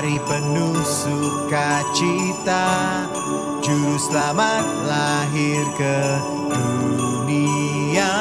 hari penuh sukacita, Juru Selamat lahir ke dunia.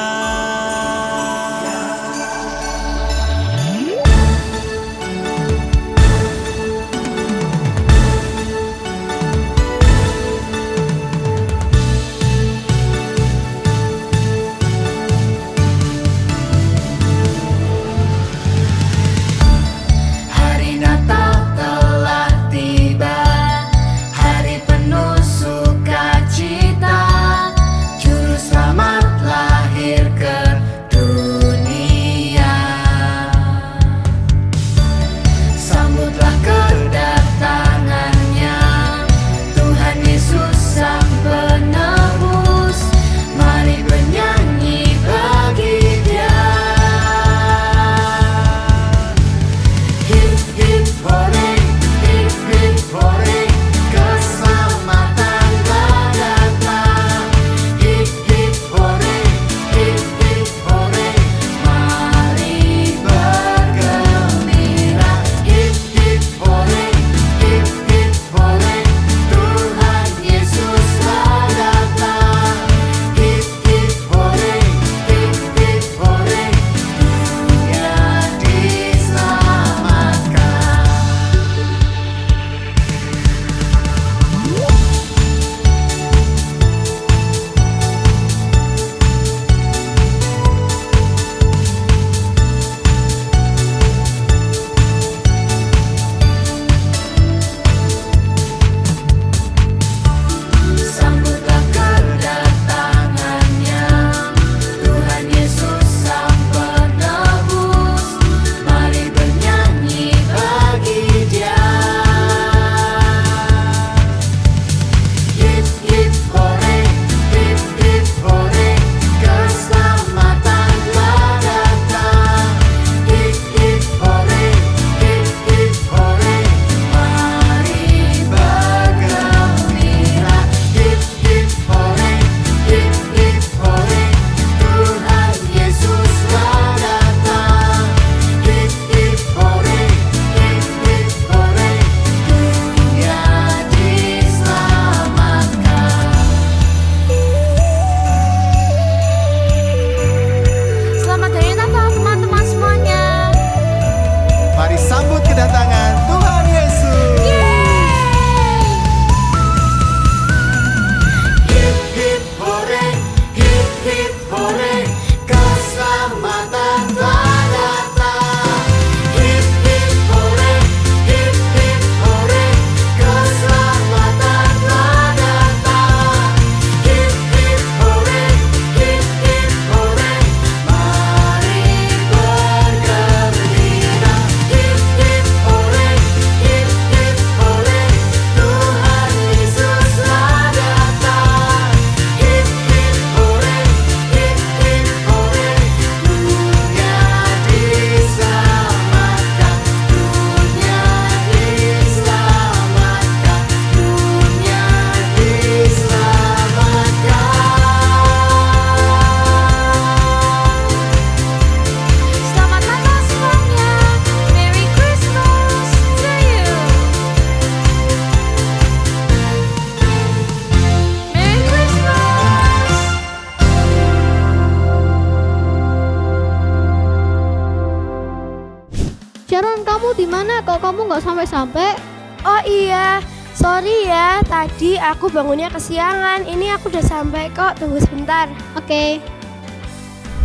Sharon, kamu di mana? Kok kamu nggak sampai-sampai? Oh iya, sorry ya, tadi aku bangunnya kesiangan. Ini aku udah sampai kok, tunggu sebentar. Oke.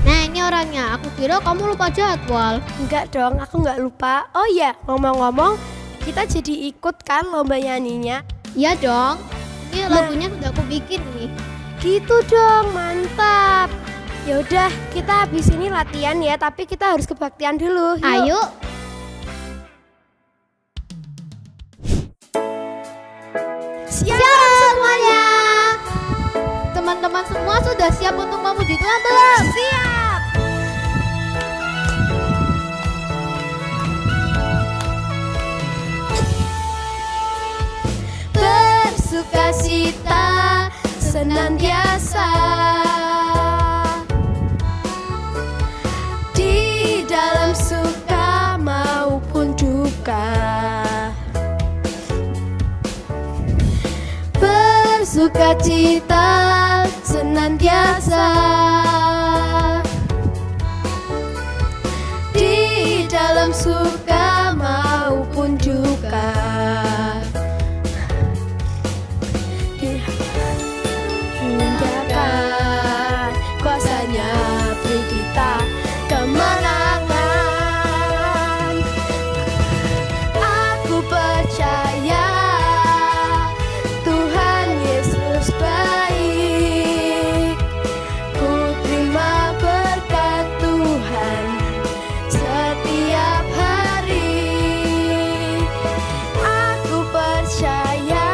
Nah, ini orangnya. Aku kira kamu lupa jadwal. Enggak dong, aku nggak lupa. Oh iya, ngomong-ngomong, kita jadi ikut kan lomba nyanyinya? Iya dong. Ini lagunya udah aku bikin nih. Gitu dong, mantap. Yaudah, kita habis ini latihan ya, tapi kita harus kebaktian dulu. Yuk. Ayo. Siap semuanya. Teman-teman semua sudah siap untuk memuji Tuhan belum? Siap. Bersukacita senantiasa di dalam suka maupun duka. sukacita senantiasa di dalam suka maupun duka. Meninggalkan kuasanya beri kita kemenangan. Aku percaya Tuhan Yesus baik. Ku terima berkat Tuhan setiap hari. Aku percaya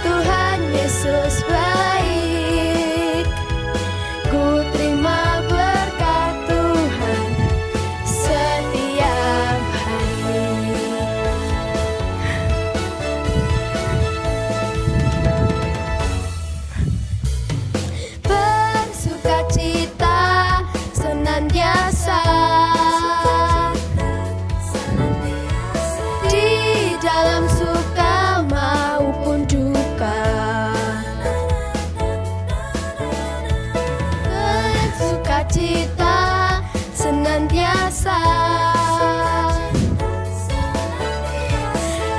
Tuhan Yesus baik. Ku terima berkat Tuhan setiap hari. Bersukacita senantiasa di dalam suka maupun duka. Bersukacita senantiasa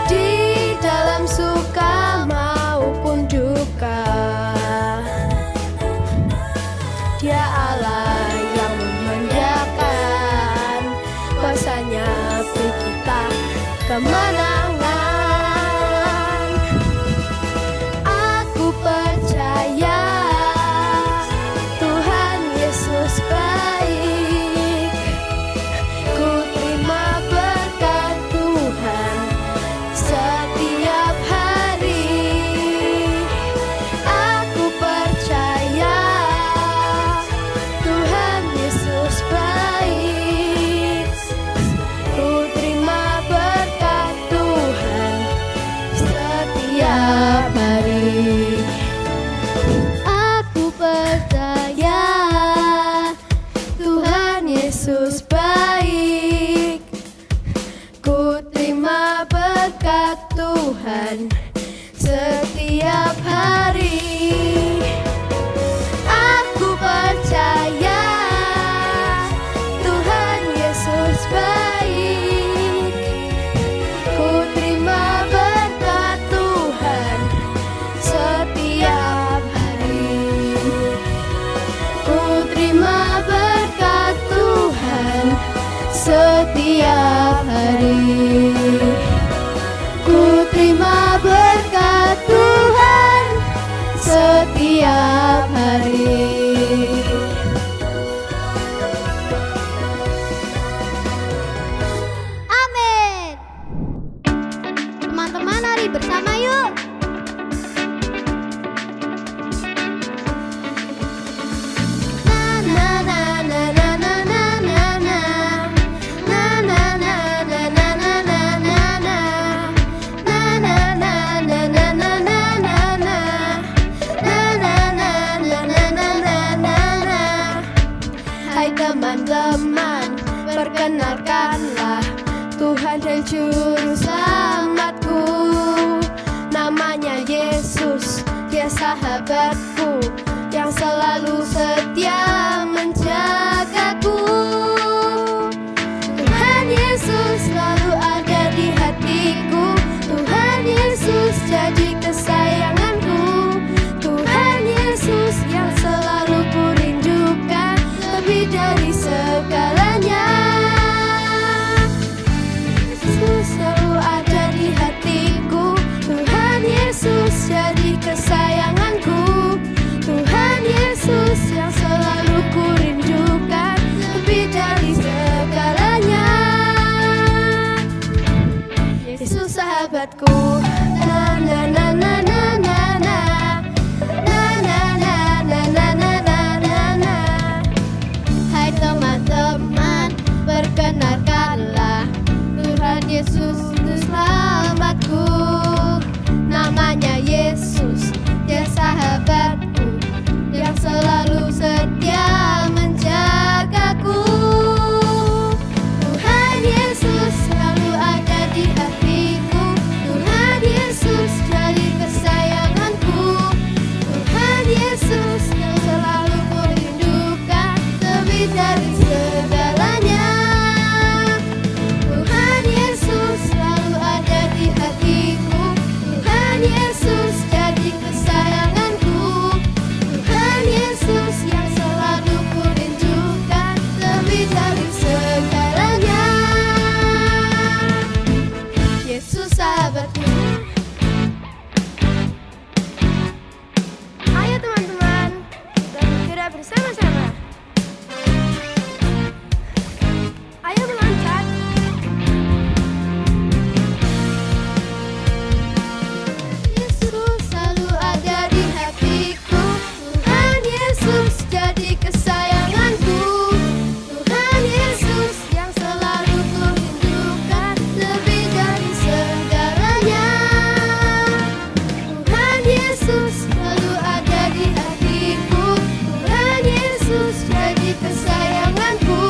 di dalam suka maupun duka. Dia Allah yang memenjarakan kuasanya beri kita kemenangan. Aku percaya Tuhan Yesus baik. Ku terima berkat Tuhan setiap hari. Aku percaya Tuhan Yesus baik. Ku terima berkat Tuhan setiap hari. Aku percaya Tuhan Yesus baik. Ku terima berkat Tuhan setiap hari. Aku percaya Tuhan Yesus baik. Ku terima berkat Tuhan setiap hari. Ku terima berkat Tuhan setiap hari. Ku terima berkat Tuhan setiap hari. Amin. Teman-teman, mari bersama yuk. Na na na na na na na na. Na na na na na na na na na. Na na na na na na na na na. Na na na na na na na na na. Hai teman-teman, perkenalkanlah Tuhan dan Juru Selamatku. Namanya Yesus, Dia sahabatku yang selalu setia menjagaku. Tuhan Yesus selalu ada di hatiku. Tuhan Yesus jadi kesayanganku. Tuhan Yesus yang selalu ku rindukan lebih dari segalanya. Yesus selalu ada di hatiku. Tuhan Yesus jadi kesayanganku. Tuhan Yesus yang selalu ku rindukan lebih dari segalanya. Yesus sahabatku. Na na na na na na na. Na na na na na na na na na. Hai teman-teman, perkenalkanlah Tuhan Yesus Juru Selamatku. Namanya Yesus, Dia sahabatku yang selalu setia menjagaku. Tuhan Yesus selalu ada di hatiku. Tuhan bersama-sama. Ayo meloncat. Yesus selalu ada di hatiku. Tuhan Yesus jadi kesayanganku. Tuhan Yesus yang selalu kurindukan, lebih dari segalanya. Tuhan Yesus selalu ada di hatiku. Tuhan Yesus jadi kesayanganku.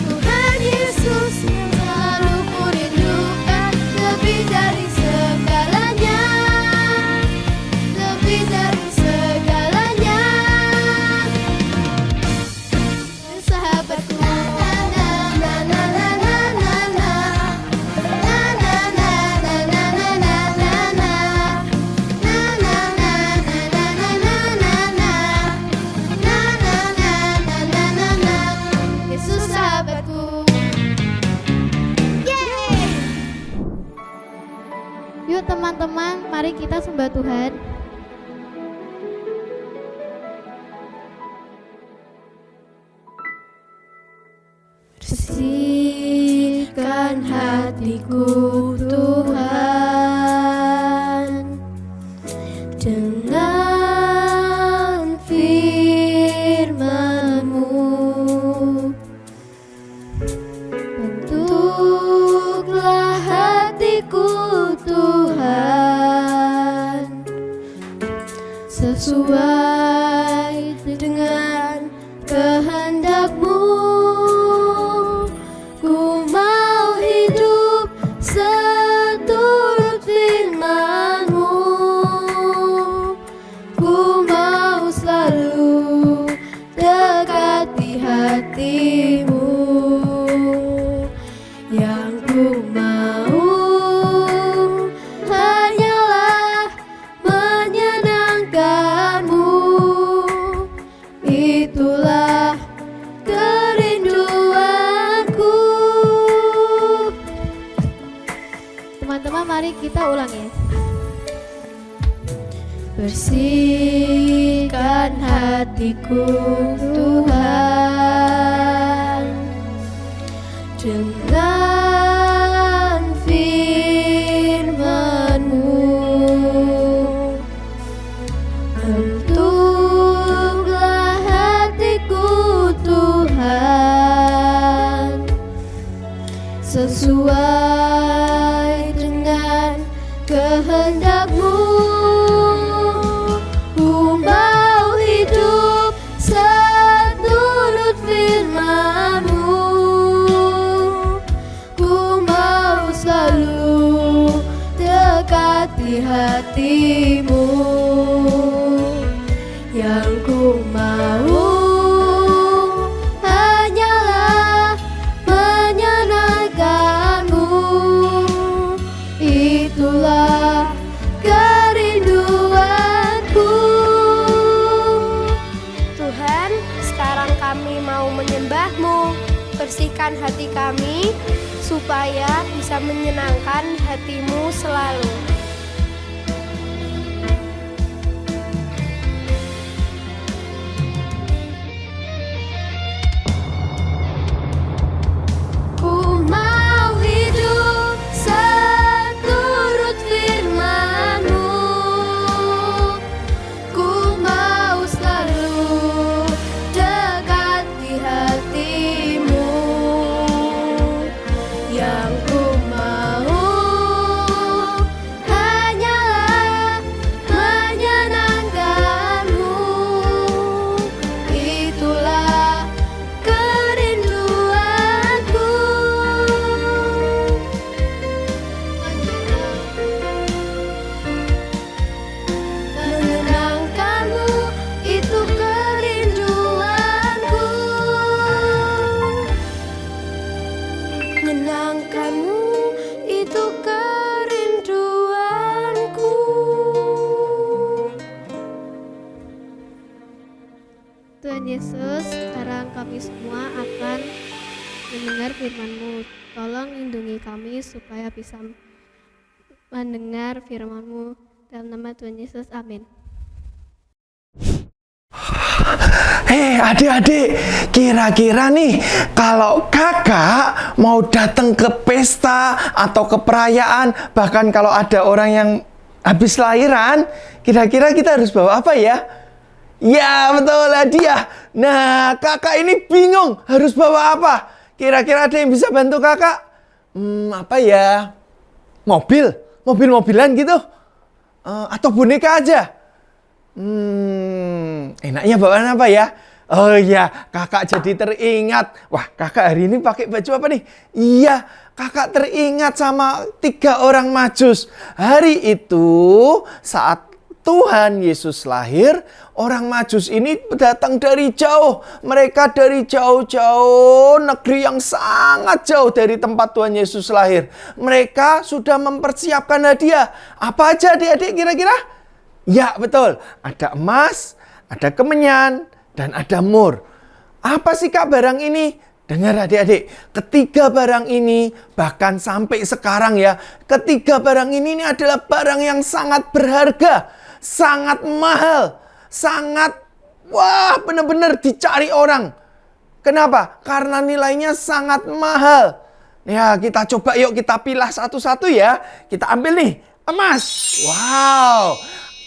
Tuhan Yesus yang selalu kurindukan, lebih dari segalanya. Lebih dari segalanya. Sahabatku, na na na na na na na na. Na na na na na na na na na. Na na na na na na na na na. Na na na na na na na. Yesus sahabatku. Yeay! Yuk teman-teman, mari kita sembah Tuhan. Bersihkan hatiku Tuhan dengan firman-Mu. Bentuklah hatiku Tuhan sesuai dengan kehendak-Mu. Ku mau hidup seturut firman-Mu. Ku mau selalu dekati hati-Mu. Yang ku mau hanyalah menyenangkan-Mu. Itulah kerinduanku. Teman-teman, mari kita ulang ya. Bersihkan hatiku Tuhan dengan firman-Mu. Bentuklah hatiku Tuhan sesuai dengan kehendak-Mu. Ku mau hidup seturut firman-Mu. Ku mau selalu dekati hati-Mu. Yang ku mau hanyalah menyenangkan-Mu. Itulah kerinduanku. Tuhan, sekarang kami mau menyembah-Mu. Bersihkan hati kami supaya bisa menyenangkan hati-Mu selalu. Ku mau hidup seturut firman-Mu. Ku mau selalu dekati hati-Mu. Yang ku mau hanyalah menyenangkan-Mu. Itulah kerinduanku. Menyenangkan-Mu itu kerinduanku. Menyenangkan-Mu itu kerinduanku. Tuhan Yesus, sekarang kami semua akan mendengar firman-Mu. Tolong lindungi kami supaya bisa mendengar firman-Mu. Dalam nama Tuhan Yesus, amin. Adik-adik, kira-kira nih kalau kakak mau datang ke pesta atau ke perayaan, bahkan kalau ada orang yang habis lahiran, kira-kira kita harus bawa apa ya? Ya, betul, hadiah. Nah, kakak ini bingung harus bawa apa. Kira-kira ada yang bisa bantu kakak? Apa ya? Mobil-mobilan gitu? Atau boneka aja? Enaknya bawaan apa ya? Oh iya, kakak jadi teringat. Wah, kakak hari ini pakai baju apa nih? Iya, kakak teringat sama 3 orang Majus. Hari itu saat Tuhan Yesus lahir, orang Majus ini datang dari jauh. Mereka dari jauh-jauh negeri yang sangat jauh dari tempat Tuhan Yesus lahir. Mereka sudah mempersiapkan hadiah. Apa aja adik-adik kira-kira? Ya, betul. Ada emas, ada kemenyan, dan ada mur. Apa sih Kak barang ini? Dengar adik-adik, ketiga barang ini bahkan sampai sekarang ya, ketiga barang ini adalah barang yang sangat berharga, sangat mahal, sangat benar-benar dicari orang. Kenapa? Karena nilainya sangat mahal. Ya, kita coba yuk kita pilah satu-satu ya. Kita ambil nih, emas. Wow.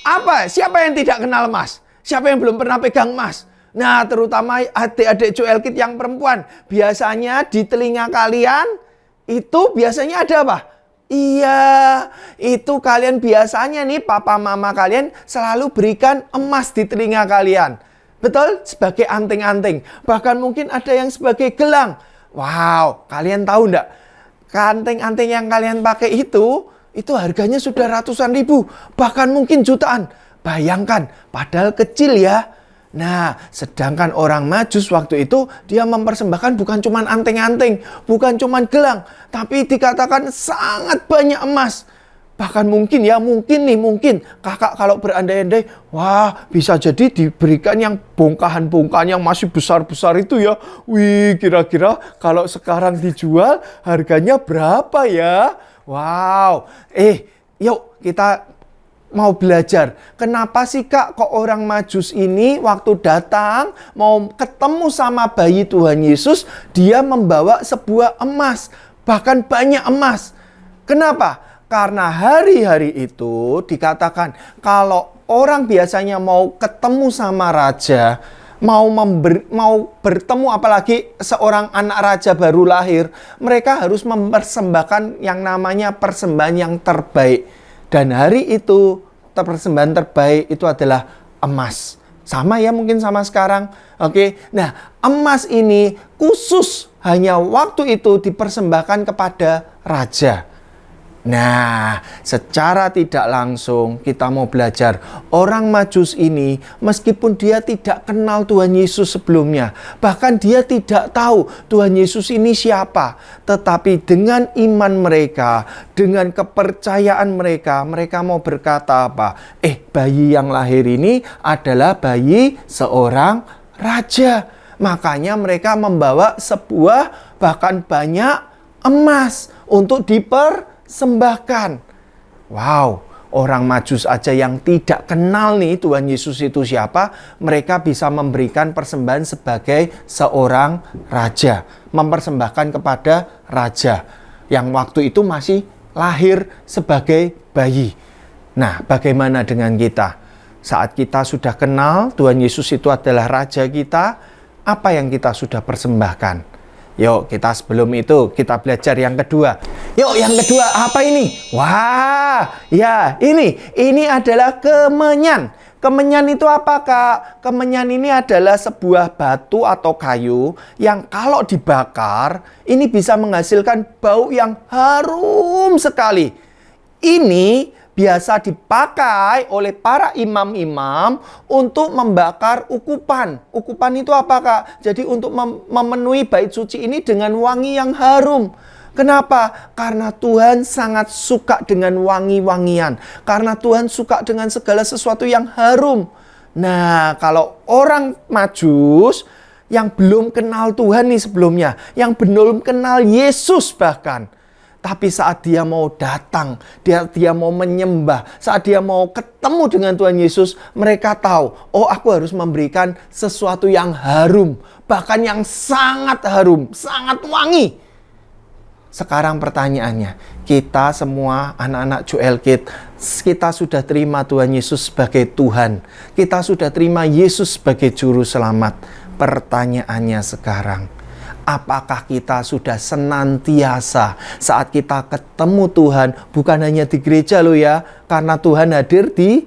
Apa? Siapa yang tidak kenal emas? Siapa yang belum pernah pegang emas? Nah, terutama adik-adik Joelkid yang perempuan. Biasanya di telinga kalian itu biasanya ada apa? Iya, itu kalian biasanya nih papa mama kalian selalu berikan emas di telinga kalian. Betul? Sebagai anting-anting. Bahkan mungkin ada yang sebagai gelang. Wow, kalian tahu enggak? Anting-anting yang kalian pakai itu harganya sudah ratusan ribu, bahkan mungkin jutaan. Bayangkan, padahal kecil ya. Nah, sedangkan orang Majus waktu itu dia mempersembahkan bukan cuma anting-anting, bukan cuma gelang, tapi dikatakan sangat banyak emas. Bahkan mungkin kakak kalau berandai-andai, wah bisa jadi diberikan yang bongkahan-bongkahan yang masih besar-besar itu ya. Wih, kira-kira kalau sekarang dijual harganya berapa ya? Wow, yuk kita mau belajar. Kenapa sih Kak kok orang Majus ini waktu datang mau ketemu sama bayi Tuhan Yesus, dia membawa sebuah emas, bahkan banyak emas. Kenapa? Karena hari-hari itu dikatakan kalau orang biasanya mau ketemu sama raja, mau bertemu apalagi seorang anak raja baru lahir, mereka harus mempersembahkan yang namanya persembahan yang terbaik. Dan hari itu persembahan terbaik itu adalah emas. Sama ya mungkin sama sekarang. Oke. Nah, emas ini khusus hanya waktu itu dipersembahkan kepada raja. Nah, secara tidak langsung kita mau belajar. Orang Majus ini meskipun dia tidak kenal Tuhan Yesus sebelumnya, bahkan dia tidak tahu Tuhan Yesus ini siapa, tetapi dengan iman mereka, dengan kepercayaan mereka, mereka mau berkata apa? Bayi yang lahir ini adalah bayi seorang raja. Makanya mereka membawa sebuah bahkan banyak emas untuk dipersembahkan. Wow, orang Majus aja yang tidak kenal nih Tuhan Yesus itu siapa, mereka bisa memberikan persembahan sebagai seorang raja, mempersembahkan kepada raja yang waktu itu masih lahir sebagai bayi. Nah, bagaimana dengan kita? Saat kita sudah kenal Tuhan Yesus itu adalah raja kita, apa yang kita sudah persembahkan? Yuk, kita sebelum itu kita belajar yang kedua. Yuk, yang kedua apa ini? Wah, ya ini adalah kemenyan. Kemenyan itu apa, Kak? Kemenyan ini adalah sebuah batu atau kayu yang kalau dibakar ini bisa menghasilkan bau yang harum sekali. Ini biasa dipakai oleh para imam-imam untuk membakar ukupan. Ukupan itu apa, Kak? Jadi untuk memenuhi bait suci ini dengan wangi yang harum. Kenapa? Karena Tuhan sangat suka dengan wangi-wangian. Karena Tuhan suka dengan segala sesuatu yang harum. Nah, kalau orang Majus yang belum kenal Tuhan nih sebelumnya, yang belum kenal Yesus bahkan, Tapi saat dia mau datang, dia mau menyembah, saat dia mau ketemu dengan Tuhan Yesus, mereka tahu, oh aku harus memberikan sesuatu yang harum, bahkan yang sangat harum, sangat wangi. Sekarang pertanyaannya, kita semua anak-anak Joel Kid, kita sudah terima Tuhan Yesus sebagai Tuhan. Kita sudah terima Yesus sebagai Juru Selamat. Pertanyaannya sekarang, apakah kita sudah senantiasa saat kita ketemu Tuhan, bukan hanya di gereja loh ya, karena Tuhan hadir di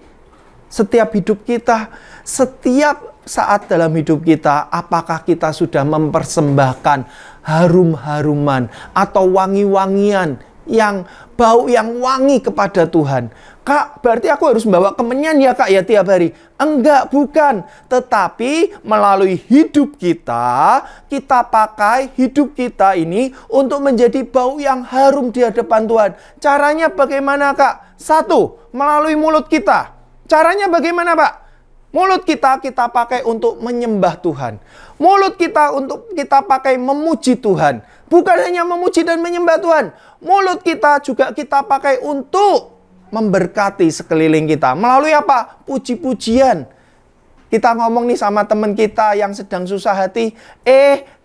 setiap hidup kita, setiap saat dalam hidup kita, apakah kita sudah mempersembahkan harum-haruman atau wangi-wangian yang bau yang wangi kepada Tuhan? Kak, berarti aku harus membawa kemenyan ya Kak ya tiap hari? Enggak, bukan. Tetapi melalui hidup kita, kita pakai hidup kita ini untuk menjadi bau yang harum di hadapan Tuhan. Caranya bagaimana Kak? 1, melalui mulut kita. Caranya bagaimana Pak? Mulut kita pakai untuk menyembah Tuhan. Mulut kita kita pakai memuji Tuhan. Bukan hanya memuji dan menyembah Tuhan. Mulut kita juga kita pakai untuk memberkati sekeliling kita. Melalui apa? Puji-pujian. Kita ngomong nih sama teman kita yang sedang susah hati.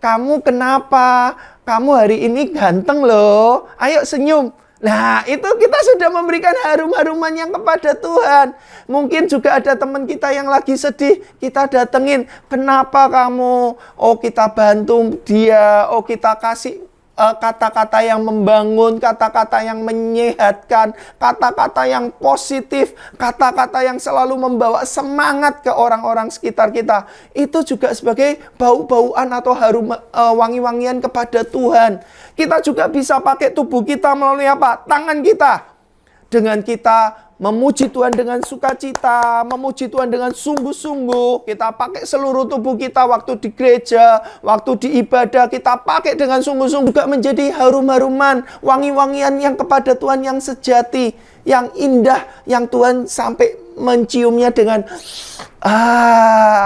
Kamu kenapa? Kamu hari ini ganteng loh. Ayo senyum. Nah, itu kita sudah memberikan harum-haruman yang kepada Tuhan. Mungkin juga ada teman kita yang lagi sedih, kita datengin. Kenapa kamu? Oh, kita bantu dia. Oh, kita kasih kata-kata yang membangun, kata-kata yang menyehatkan, kata-kata yang positif, kata-kata yang selalu membawa semangat ke orang-orang sekitar kita. Itu juga sebagai bau-bauan atau harum wangi-wangian kepada Tuhan. Kita juga bisa pakai tubuh kita melalui apa? Tangan kita. Dengan kita memuji Tuhan dengan sukacita, memuji Tuhan dengan sungguh-sungguh. Kita pakai seluruh tubuh kita waktu di gereja, waktu di ibadah, kita pakai dengan sungguh-sungguh. Juga menjadi harum-haruman, wangi-wangian yang kepada Tuhan yang sejati, yang indah, yang Tuhan sampai menciumnya dengan,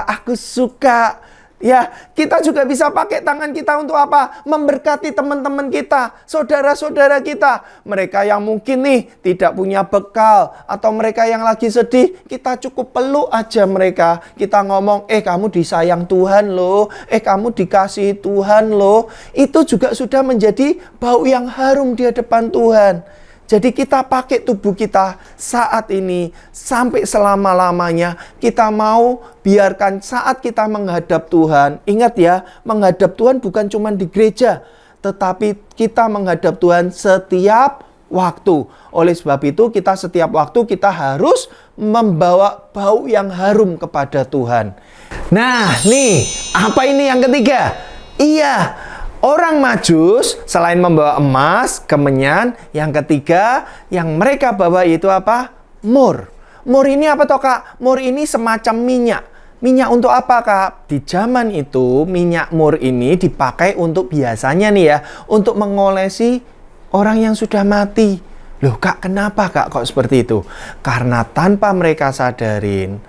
aku suka. Ya, kita juga bisa pakai tangan kita untuk apa? Memberkati teman-teman kita, saudara-saudara kita. Mereka yang mungkin nih tidak punya bekal, atau mereka yang lagi sedih, kita cukup peluk aja mereka. Kita ngomong, kamu disayang Tuhan loh, kamu dikasihi Tuhan loh. Itu juga sudah menjadi bau yang harum di hadapan Tuhan. Jadi kita pakai tubuh kita saat ini sampai selama-lamanya. Kita mau biarkan saat kita menghadap Tuhan. Ingat ya, menghadap Tuhan bukan cuma di gereja, tetapi kita menghadap Tuhan setiap waktu. Oleh sebab itu kita setiap waktu kita harus membawa bau yang harum kepada Tuhan. Nah nih, apa ini yang ketiga? Iya, orang Majus selain membawa emas, kemenyan, yang ketiga yang mereka bawa itu apa? Mur. Mur ini apa toh Kak? Mur ini semacam minyak. Minyak untuk apa Kak? Di zaman itu minyak mur ini dipakai untuk biasanya nih ya, untuk mengolesi orang yang sudah mati. Loh Kak, kenapa Kak kok seperti itu? Karena tanpa mereka sadarin,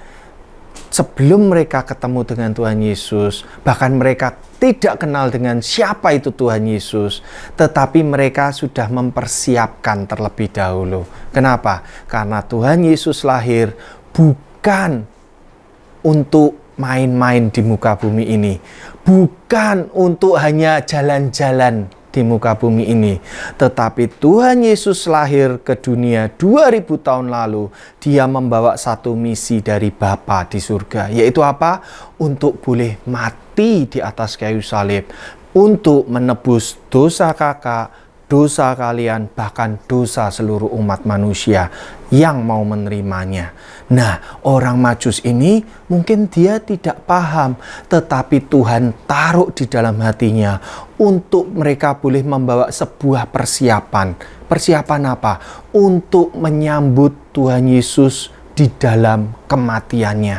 sebelum mereka ketemu dengan Tuhan Yesus, bahkan mereka tidak kenal dengan siapa itu Tuhan Yesus, tetapi mereka sudah mempersiapkan terlebih dahulu. Kenapa? Karena Tuhan Yesus lahir bukan untuk main-main di muka bumi ini, bukan untuk hanya jalan-jalan di muka bumi ini, tetapi Tuhan Yesus lahir ke dunia 2000 tahun lalu. Dia membawa satu misi dari Bapa di surga, yaitu apa? Untuk boleh mati di atas kayu salib, untuk menebus dosa kakak, dosa kalian, bahkan dosa seluruh umat manusia yang mau menerimanya. Nah, orang Majus ini mungkin dia tidak paham, tetapi Tuhan taruh di dalam hatinya untuk mereka boleh membawa sebuah persiapan. Persiapan apa? Untuk menyambut Tuhan Yesus di dalam kematiannya.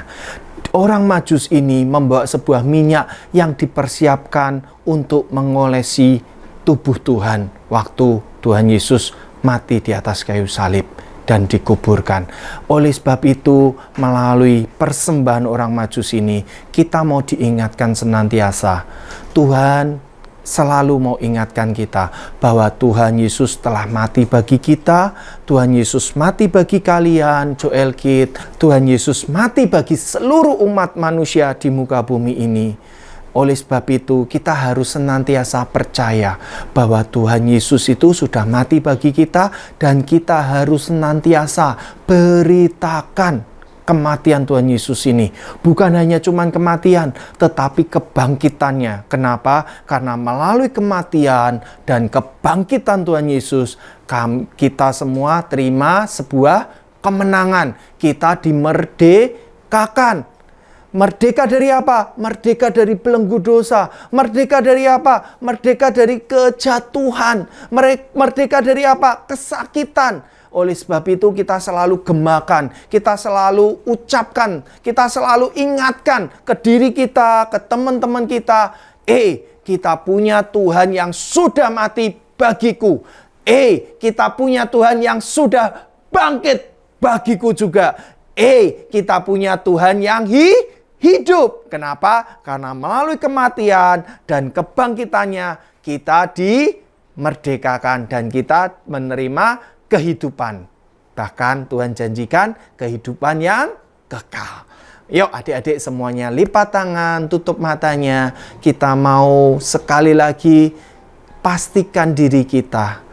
Orang Majus ini membawa sebuah minyak yang dipersiapkan untuk mengolesi tubuh Tuhan waktu Tuhan Yesus mati di atas kayu salib dan dikuburkan. Oleh sebab itu, melalui persembahan orang Majus ini, kita mau diingatkan senantiasa, Tuhan selalu mau ingatkan kita bahwa Tuhan Yesus telah mati bagi kita, Tuhan Yesus mati bagi kalian, Joel Kid, Tuhan Yesus mati bagi seluruh umat manusia di muka bumi ini. Oleh sebab itu, kita harus senantiasa percaya bahwa Tuhan Yesus itu sudah mati bagi kita, dan kita harus senantiasa beritakan kematian Tuhan Yesus ini. Bukan hanya cuman kematian, tetapi kebangkitannya. Kenapa? Karena melalui kematian dan kebangkitan Tuhan Yesus, kita semua terima sebuah kemenangan. Kita dimerdekakan. Merdeka dari apa? Merdeka dari belenggu dosa. Merdeka dari apa? Merdeka dari kejatuhan. Merdeka dari apa? Kesakitan. Oleh sebab itu kita selalu gemakan, kita selalu ucapkan, kita selalu ingatkan ke diri kita, ke teman-teman kita. Kita punya Tuhan yang sudah mati bagiku. Kita punya Tuhan yang sudah bangkit bagiku juga. Kita punya Tuhan yang hidup. Kenapa? Karena melalui kematian dan kebangkitannya kita dimerdekakan dan kita menerima kehidupan. Bahkan Tuhan janjikan kehidupan yang kekal. Yuk adik-adik semuanya lipat tangan, tutup matanya. Kita mau sekali lagi pastikan diri kita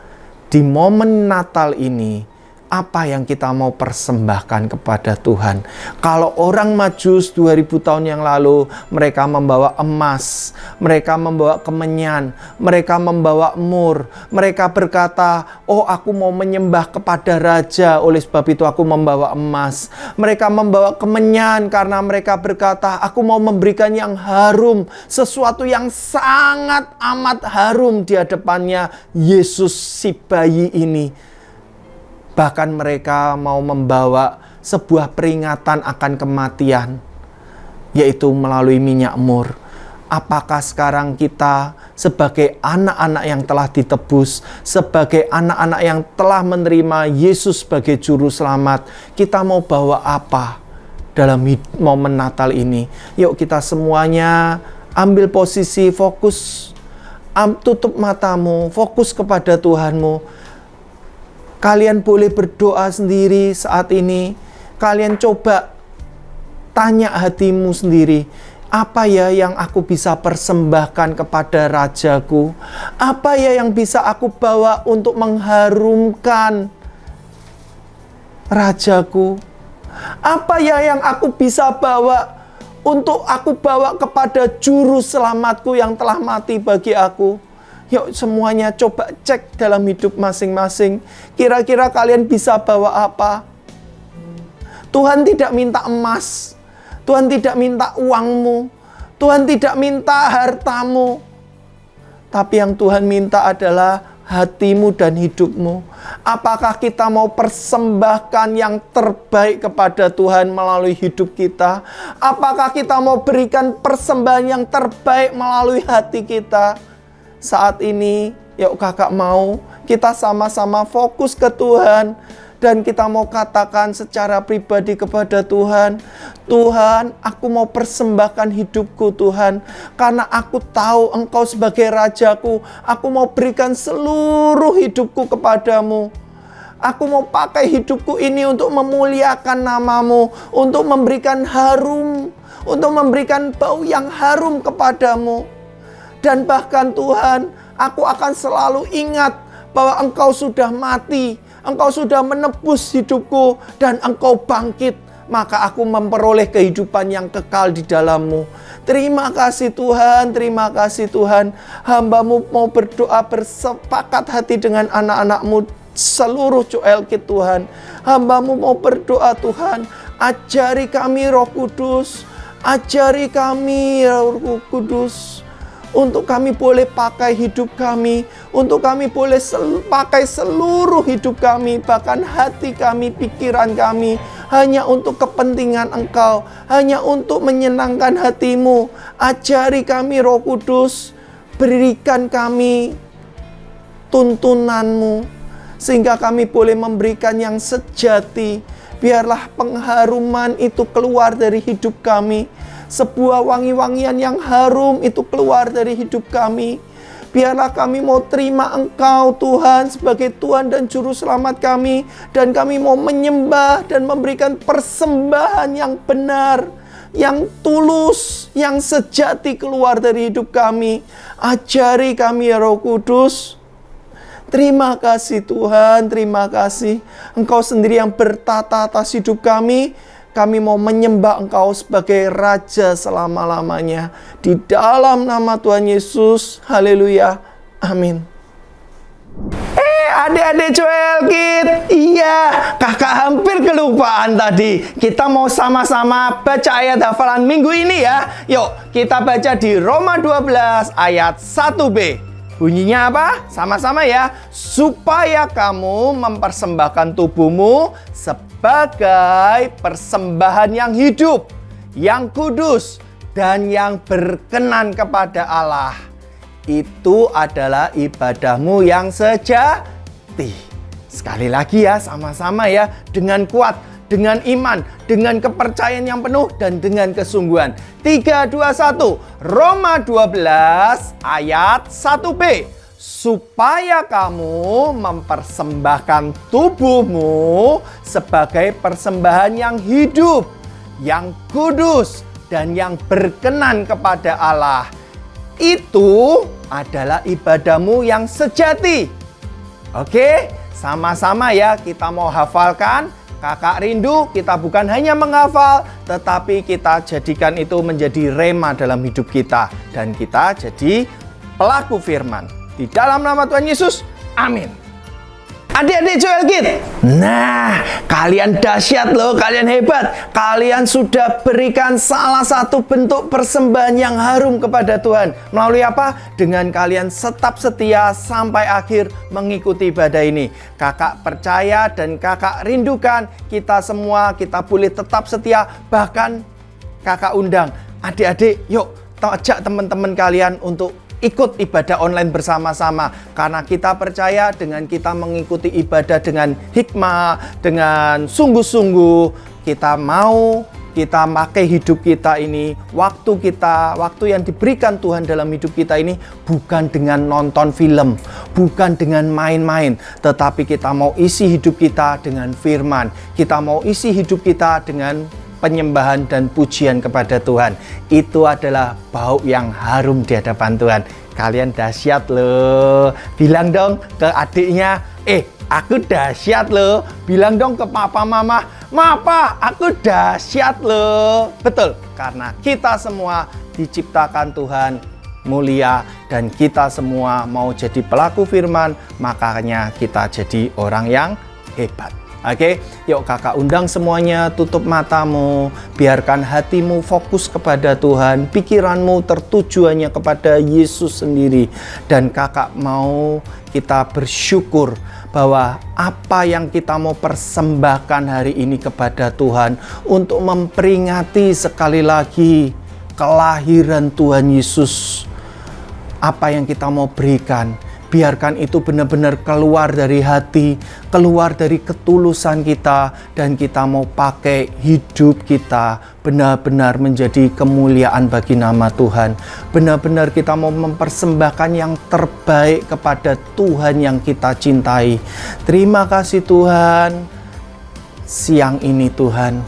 di momen Natal ini, apa yang kita mau persembahkan kepada Tuhan. Kalau orang Majus 2000 tahun yang lalu, mereka membawa emas, mereka membawa kemenyan, mereka membawa mur. Mereka berkata, aku mau menyembah kepada raja, oleh sebab itu aku membawa emas. Mereka membawa kemenyan karena mereka berkata, aku mau memberikan yang harum, sesuatu yang sangat amat harum di hadapannya Yesus si bayi ini. Bahkan mereka mau membawa sebuah peringatan akan kematian, yaitu melalui minyak mur. Apakah sekarang kita sebagai anak-anak yang telah ditebus, sebagai anak-anak yang telah menerima Yesus sebagai juru selamat, kita mau bawa apa dalam momen Natal ini? Yuk kita semuanya ambil posisi, fokus, tutup matamu, fokus kepada Tuhanmu. Kalian boleh berdoa sendiri saat ini. Kalian coba tanya hatimu sendiri. Apa ya yang aku bisa persembahkan kepada rajaku? Apa ya yang bisa aku bawa untuk mengharumkan rajaku? Apa ya yang aku bisa bawa untuk aku bawa kepada juru selamatku yang telah mati bagi aku? Yuk semuanya coba cek dalam hidup masing-masing. Kira-kira kalian bisa bawa apa? Tuhan tidak minta emas. Tuhan tidak minta uangmu. Tuhan tidak minta hartamu. Tapi yang Tuhan minta adalah hatimu dan hidupmu. Apakah kita mau persembahkan yang terbaik kepada Tuhan melalui hidup kita? Apakah kita mau berikan persembahan yang terbaik melalui hati kita? Saat ini, yuk kakak mau kita sama-sama fokus ke Tuhan. Dan kita mau katakan secara pribadi kepada Tuhan, Tuhan, aku mau persembahkan hidupku Tuhan. Karena aku tahu Engkau sebagai Rajaku. Aku mau berikan seluruh hidupku kepadamu. Aku mau pakai hidupku ini untuk memuliakan nama-Mu. Untuk memberikan harum, untuk memberikan bau yang harum kepadamu. Dan bahkan Tuhan, aku akan selalu ingat bahwa Engkau sudah mati, Engkau sudah menebus hidupku, dan Engkau bangkit. Maka aku memperoleh kehidupan yang kekal di dalam-Mu. Terima kasih Tuhan, terima kasih Tuhan. Hamba-Mu mau berdoa bersepakat hati dengan anak-anak-Mu seluruh Joel Kid Tuhan. Hamba-Mu mau berdoa Tuhan, ajari kami Roh Kudus, ajari kami Roh Kudus. Untuk kami boleh pakai hidup kami, untuk kami boleh pakai seluruh hidup kami, bahkan hati kami, pikiran kami, hanya untuk kepentingan Engkau, hanya untuk menyenangkan hati-Mu. Ajari kami Roh Kudus, berikan kami tuntunan-Mu, sehingga kami boleh memberikan yang sejati. Biarlah pengharuman itu keluar dari hidup kami. Sebuah wangi-wangian yang harum itu keluar dari hidup kami. Biarlah kami mau terima Engkau Tuhan sebagai Tuhan dan Juru Selamat kami. Dan kami mau menyembah dan memberikan persembahan yang benar, yang tulus, yang sejati keluar dari hidup kami. Ajari kami ya Roh Kudus. Terima kasih Tuhan, terima kasih. Engkau sendiri yang bertata atas hidup kami. Kami mau menyembah Engkau sebagai Raja selama-lamanya. Di dalam nama Tuhan Yesus. Haleluya. Amin. Adik-adik Joel Kid. Iya, kakak hampir kelupaan tadi. Kita mau sama-sama baca ayat hafalan minggu ini ya. Yuk, kita baca di Roma 12 ayat 1b. Bunyinya apa? Sama-sama ya. Supaya kamu mempersembahkan tubuhmu sebagai persembahan yang hidup, yang kudus, dan yang berkenan kepada Allah. Itu adalah ibadahmu yang sejati. Sekali lagi ya, sama-sama ya. Dengan kuat, dengan iman, dengan kepercayaan yang penuh, dan dengan kesungguhan. 3, 2, 1. Roma 12 ayat 1b. Supaya kamu mempersembahkan tubuhmu sebagai persembahan yang hidup, yang kudus, dan yang berkenan kepada Allah. Itu adalah ibadahmu yang sejati. Oke, sama-sama ya kita mau hafalkan. Kakak rindu kita bukan hanya menghafal, tetapi kita jadikan itu menjadi rema dalam hidup kita. Dan kita jadi pelaku firman. Di dalam nama Tuhan Yesus, amin. Adik-adik Joel Kid. Nah, kalian dahsyat loh, kalian hebat. Kalian sudah berikan salah satu bentuk persembahan yang harum kepada Tuhan. Melalui apa? Dengan kalian tetap setia sampai akhir mengikuti ibadah ini. Kakak percaya dan kakak rindukan kita semua, kita boleh tetap setia. Bahkan kakak undang adik-adik, yuk ajak teman-teman kalian untuk ikut ibadah online bersama-sama. Karena kita percaya dengan kita mengikuti ibadah dengan hikmah, dengan sungguh-sungguh, kita pakai hidup kita ini, waktu yang diberikan Tuhan dalam hidup kita ini bukan dengan nonton film, bukan dengan main-main, tetapi kita mau isi hidup kita dengan firman. Kita mau isi hidup kita dengan penyembahan dan pujian kepada Tuhan. Itu adalah bau yang harum di hadapan Tuhan. Kalian dahsyat loh. Bilang dong ke adiknya, aku dahsyat loh. Bilang dong ke papa mama, Mapa, aku dahsyat loh. Betul, karena kita semua diciptakan Tuhan mulia dan kita semua mau jadi pelaku firman, makanya kita jadi orang yang hebat. Oke, yuk kakak undang semuanya, tutup matamu, biarkan hatimu fokus kepada Tuhan, pikiranmu tertuju hanya kepada Yesus sendiri. Dan kakak mau kita bersyukur bahwa apa yang kita mau persembahkan hari ini kepada Tuhan untuk memperingati sekali lagi kelahiran Tuhan Yesus. Apa yang kita mau berikan, biarkan itu benar-benar keluar dari hati, keluar dari ketulusan kita, dan kita mau pakai hidup kita benar-benar menjadi kemuliaan bagi nama Tuhan. Benar-benar kita mau mempersembahkan yang terbaik kepada Tuhan yang kita cintai. Terima kasih Tuhan. Siang ini Tuhan,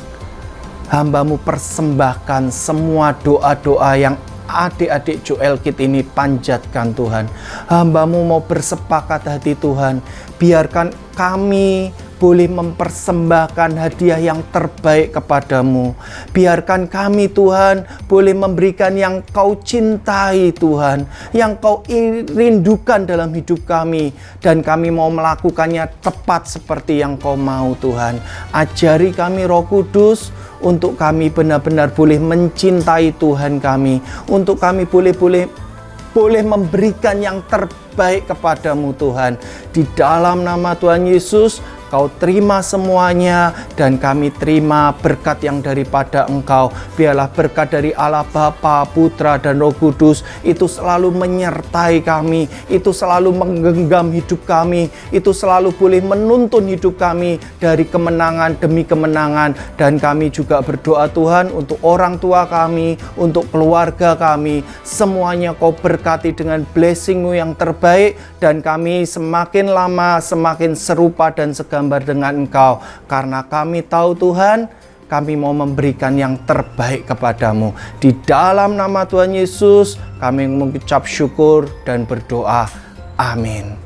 hamba-Mu persembahkan semua doa-doa yang adik-adik Joel Kid ini panjatkan Tuhan. Hamba-Mu mau bersepakat hati Tuhan. Biarkan kami boleh mempersembahkan hadiah yang terbaik kepadamu. Biarkan kami Tuhan boleh memberikan yang Kau cintai Tuhan, yang Kau rindukan dalam hidup kami. Dan kami mau melakukannya tepat seperti yang Kau mau Tuhan. Ajari kami Roh Kudus, untuk kami benar-benar boleh mencintai Tuhan kami, untuk kami boleh memberikan yang terbaik kepadamu Tuhan. Di dalam nama Tuhan Yesus, Kau terima semuanya, dan kami terima berkat yang daripada Engkau. Biarlah berkat dari Allah Bapa, Putra, dan Roh Kudus itu selalu menyertai kami, itu selalu menggenggam hidup kami, itu selalu boleh menuntun hidup kami dari kemenangan demi kemenangan. Dan kami juga berdoa Tuhan untuk orang tua kami, untuk keluarga kami, semuanya Kau berkati dengan blessing-Mu yang terbaik, dan kami semakin lama semakin serupa dan segambar dengan Engkau. Karena kami tahu Tuhan, kami mau memberikan yang terbaik kepadamu. Di dalam nama Tuhan Yesus kami mengucap syukur dan berdoa. Amin.